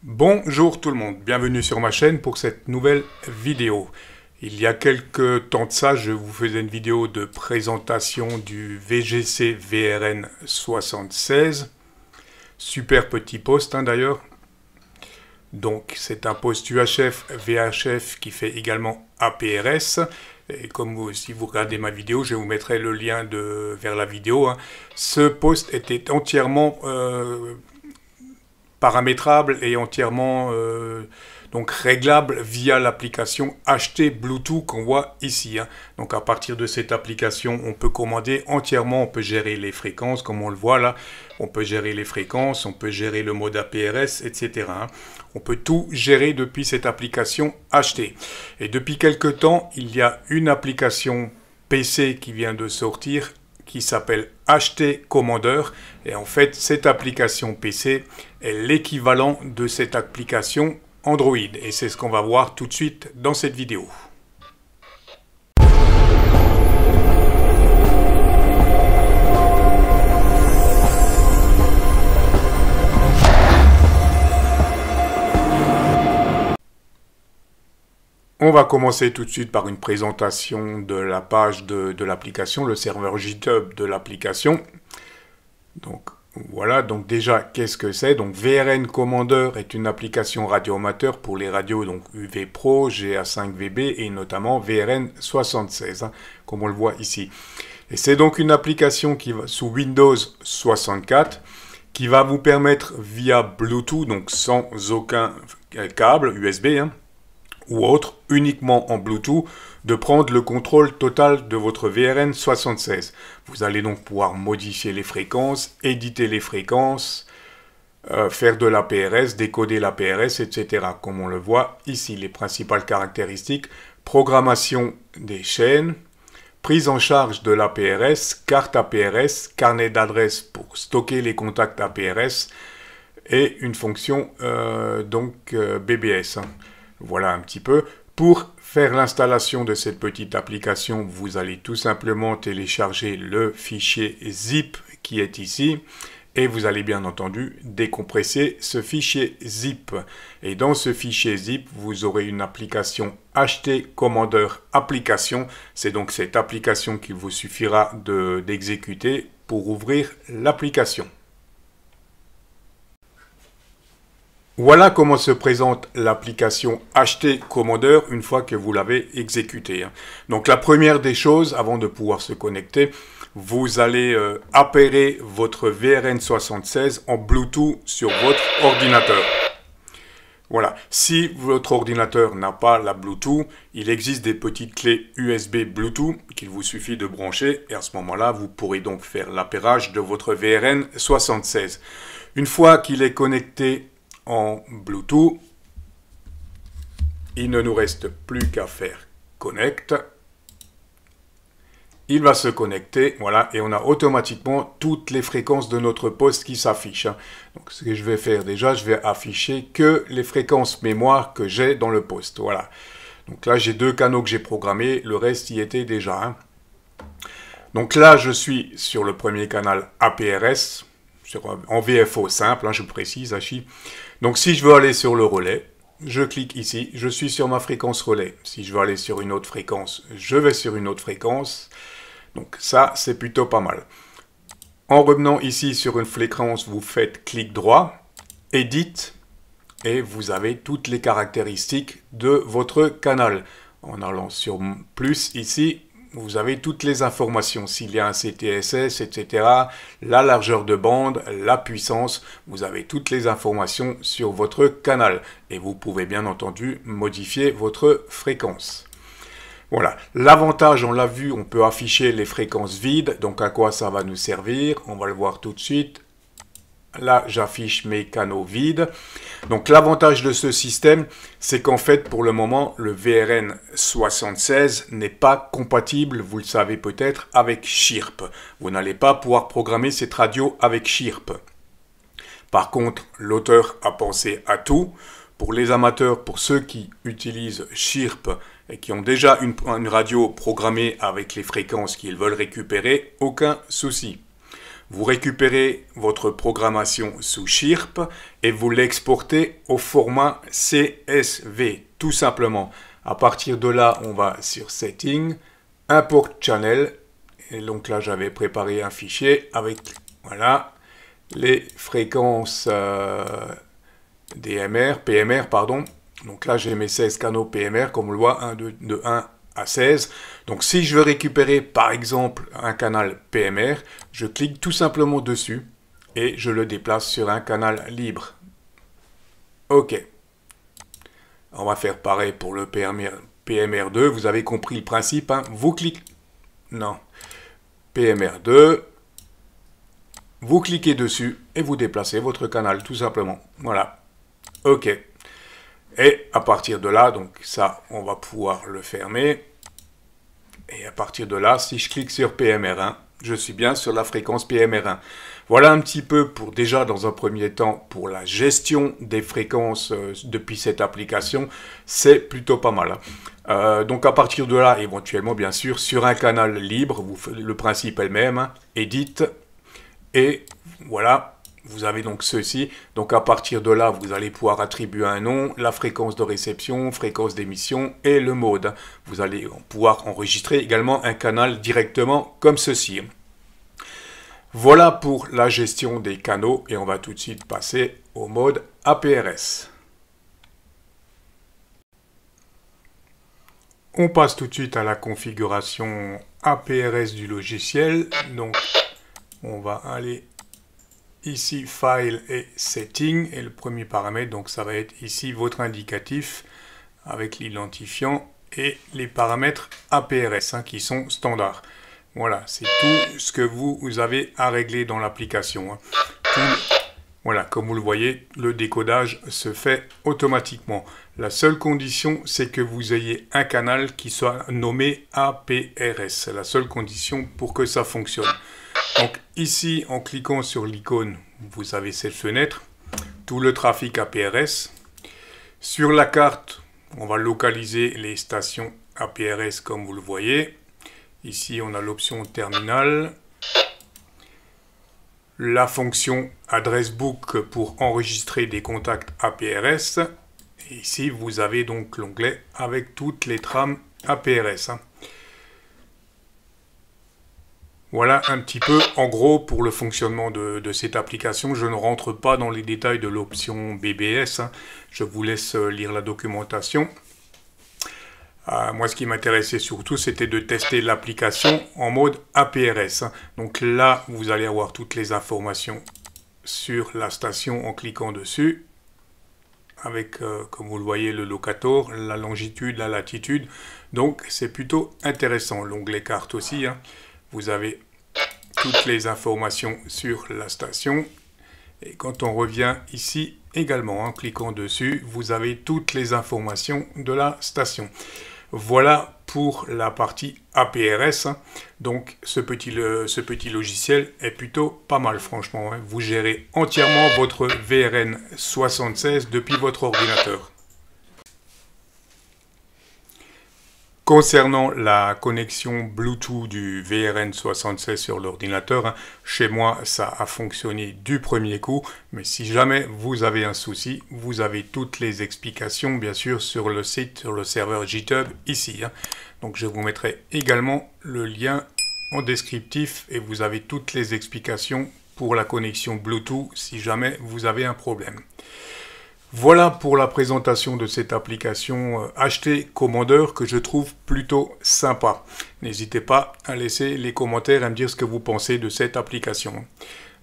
Bonjour tout le monde, bienvenue sur ma chaîne pour cette nouvelle vidéo. Il y a quelques temps de ça, je vous faisais une vidéo de présentation du VGC VRN 76. Super petit poste d'ailleurs. Donc c'est un poste UHF VHF qui fait également APRS. Et comme si vous regardez ma vidéo, je vous mettrai le lien vers la vidéo. Ce poste était entièrement paramétrable et entièrement donc réglable via l'application HT Bluetooth qu'on voit ici. Donc à partir de cette application, on peut commander entièrement, on peut gérer les fréquences comme on le voit là, on peut gérer les fréquences, on peut gérer le mode APRS, etc. On peut tout gérer depuis cette application HT. Et depuis quelque temps, il y a une application PC qui vient de sortir qui s'appelle HT Commander. Et en fait, cette application PC est l'équivalent de cette application Android. Et c'est ce qu'on va voir tout de suite dans cette vidéo. On va commencer tout de suite par une présentation de la page de l'application, le serveur GitHub de l'application. Donc voilà, donc déjà, qu'est-ce que c'est? Donc VRN Commander est une application radioamateur pour les radios donc UV Pro, GA5VB et notamment VRN 76, comme on le voit ici. Et c'est donc une application qui va sous Windows 64 qui va vous permettre via Bluetooth, donc sans aucun câble USB, ou autre, uniquement en Bluetooth, de prendre le contrôle total de votre VRN 76. Vous allez donc pouvoir modifier les fréquences, éditer les fréquences, faire de l'APRS, décoder l'APRS, etc. Comme on le voit ici, les principales caractéristiques: programmation des chaînes, prise en charge de l'APRS, carte APRS, carnet d'adresse pour stocker les contacts APRS et une fonction BBS. Voilà un petit peu. Pour faire l'installation de cette petite application, vous allez tout simplement télécharger le fichier zip qui est ici et vous allez bien entendu décompresser ce fichier zip. Et dans ce fichier zip, vous aurez une application HT Commander Application. C'est donc cette application qu'il vous suffira d'exécuter pour ouvrir l'application. Voilà comment se présente l'application HT Commander une fois que vous l'avez exécutée. Donc la première des choses, avant de pouvoir se connecter, vous allez appairer votre VRN76 en Bluetooth sur votre ordinateur. Voilà, si votre ordinateur n'a pas la Bluetooth, il existe des petites clés USB Bluetooth qu'il vous suffit de brancher et à ce moment-là, vous pourrez donc faire l'appairage de votre VRN76. Une fois qu'il est connecté en Bluetooth, il ne nous reste plus qu'à faire connect. Il va se connecter, voilà, et on a automatiquement toutes les fréquences de notre poste qui s'affichent. Donc ce que je vais faire déjà, je vais afficher que les fréquences mémoire que j'ai dans le poste. Voilà. Donc là, j'ai deux canaux que j'ai programmés, le reste y était déjà. Donc là, je suis sur le premier canal APRS, en VFO simple, je précise, Hachi. Donc si je veux aller sur le relais, je clique ici, je suis sur ma fréquence relais. Si je veux aller sur une autre fréquence, je vais sur une autre fréquence. Donc ça, c'est plutôt pas mal. En revenant ici sur une fréquence, vous faites clic droit, Edit, et vous avez toutes les caractéristiques de votre canal. En allant sur plus ici, vous avez toutes les informations, s'il y a un CTSS, etc., la largeur de bande, la puissance, vous avez toutes les informations sur votre canal. Et vous pouvez bien entendu modifier votre fréquence. Voilà, l'avantage, on l'a vu, on peut afficher les fréquences vides, donc à quoi ça va nous servir? On va le voir tout de suite. Là, j'affiche mes canaux vides. Donc, l'avantage de ce système, c'est qu'en fait, pour le moment, le VRN 76 n'est pas compatible, vous le savez peut-être, avec Chirp. Vous n'allez pas pouvoir programmer cette radio avec Chirp. Par contre, l'auteur a pensé à tout. Pour les amateurs, pour ceux qui utilisent Chirp et qui ont déjà une radio programmée avec les fréquences qu'ils veulent récupérer, aucun souci. Vous récupérez votre programmation sous Chirp et vous l'exportez au format CSV, tout simplement. À partir de là, on va sur Setting, Import Channel. Et donc là, j'avais préparé un fichier avec, voilà, les fréquences DMR, PMR, pardon. Donc là, j'ai mes 16 canaux PMR, comme on le voit, de 1 à 16. Donc si je veux récupérer, par exemple, un canal PMR, je clique tout simplement dessus et je le déplace sur un canal libre. OK. On va faire pareil pour le PMR2. Vous avez compris le principe, hein. Vous cliquez... Non. PMR2. Vous cliquez dessus et vous déplacez votre canal, tout simplement. Voilà. OK. Et à partir de là, donc ça, on va pouvoir le fermer. Et à partir de là, si je clique sur PMR1, je suis bien sur la fréquence PMR1. Voilà un petit peu pour déjà, dans un premier temps, pour la gestion des fréquences depuis cette application. C'est plutôt pas mal, hein. Donc à partir de là, éventuellement, bien sûr, sur un canal libre, le principe est le même, hein, Edit, et voilà. Vous avez donc ceci, donc à partir de là, vous allez pouvoir attribuer un nom, la fréquence de réception, fréquence d'émission et le mode. Vous allez pouvoir enregistrer également un canal directement comme ceci. Voilà pour la gestion des canaux et on va tout de suite passer au mode APRS. On passe tout de suite à la configuration APRS du logiciel. Donc on va aller ici, File et Setting, et le premier paramètre, donc ça va être ici votre indicatif avec l'identifiant et les paramètres APRS, hein, qui sont standards. Voilà, c'est tout ce que vous avez à régler dans l'application, hein. Voilà, comme vous le voyez, le décodage se fait automatiquement. La seule condition, c'est que vous ayez un canal qui soit nommé APRS. C'est la seule condition pour que ça fonctionne. Donc ici, en cliquant sur l'icône, vous avez cette fenêtre, tout le trafic APRS. Sur la carte, on va localiser les stations APRS comme vous le voyez. Ici, on a l'option terminal, la fonction adresse book pour enregistrer des contacts APRS. Et ici, vous avez donc l'onglet avec toutes les trames APRS, hein. Voilà un petit peu, en gros, pour le fonctionnement de cette application. Je ne rentre pas dans les détails de l'option BBS, hein. Je vous laisse lire la documentation. Moi, ce qui m'intéressait surtout, c'était de tester l'application en mode APRS, hein. Donc là, vous allez avoir toutes les informations sur la station en cliquant dessus. Avec, comme vous le voyez, le locator, la longitude, la latitude. Donc, c'est plutôt intéressant. L'onglet carte aussi, hein. Vous avez toutes les informations sur la station. Et quand on revient ici également, en cliquant dessus, vous avez toutes les informations de la station. Voilà pour la partie APRS. Donc ce petit logiciel est plutôt pas mal, franchement. Vous gérez entièrement votre VRN76 depuis votre ordinateur. Concernant la connexion Bluetooth du VRN76 sur l'ordinateur, chez moi ça a fonctionné du premier coup, mais si jamais vous avez un souci, vous avez toutes les explications bien sûr sur le site, sur le serveur GitHub ici. Donc je vous mettrai également le lien en descriptif et vous avez toutes les explications pour la connexion Bluetooth si jamais vous avez un problème. Voilà pour la présentation de cette application HT Commander que je trouve plutôt sympa. N'hésitez pas à laisser les commentaires et à me dire ce que vous pensez de cette application.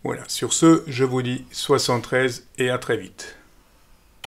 Voilà, sur ce, je vous dis 73 et à très vite.